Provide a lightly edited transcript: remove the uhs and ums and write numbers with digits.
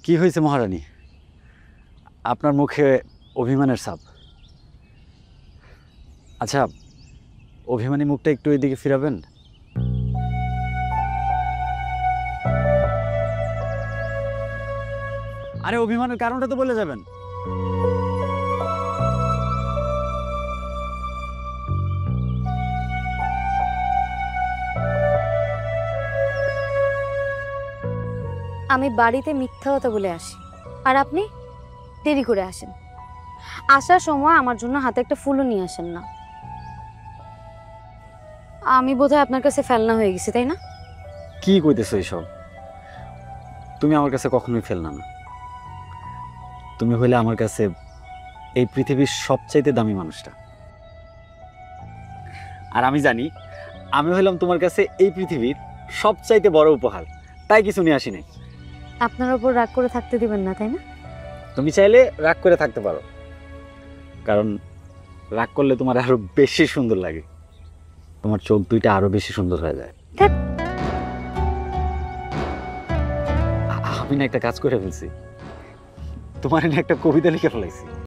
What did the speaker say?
কি হয়েছে মহারানী? আপনার মুখে অভিমানের ছাপ। আচ্ছা, অভিমানী মুখটা একটু এদিকে ফিরাবেন। আরে অভিমানের কারণটা তো বলে যাবেন। আমি বাড়িতে মিথ্যা কথা বলে আসি, আর আপনি দেরি করে আসেন। আসার সময় আমার জন্য হাতে একটা ফুলও নিয়ে আসেন না। আমি বোধহয় আপনার কাছে ফেলনা হয়ে গেছি, তাই না? কি কইতেছো এইসব? তুমি আমার কাছে কখনোই ফেলনা না। তুমি হইলে আমার কাছে এই পৃথিবীর সবচাইতে দামি মানুষটা। আর আমি জানি আমি হইলাম তোমার কাছে এই পৃথিবীর সবচাইতে বড় উপহার, তাই কিছু নিয়ে আসি নাই। আপনার ওপর রাগ করে থাকতে দিবেন না, তাই না? তুমি চাইলে রাগ করে থাকতে পারো, কারণ রাগ করলে তোমার আরো বেশি সুন্দর লাগে। তোমার চোখ দুইটা আরো বেশি সুন্দর হয়ে যায়। ধ্যাৎ। আমি না একটা কাজ করে ফেলছি, তোমার একটা কবিতা লিখে ফেলাইছি।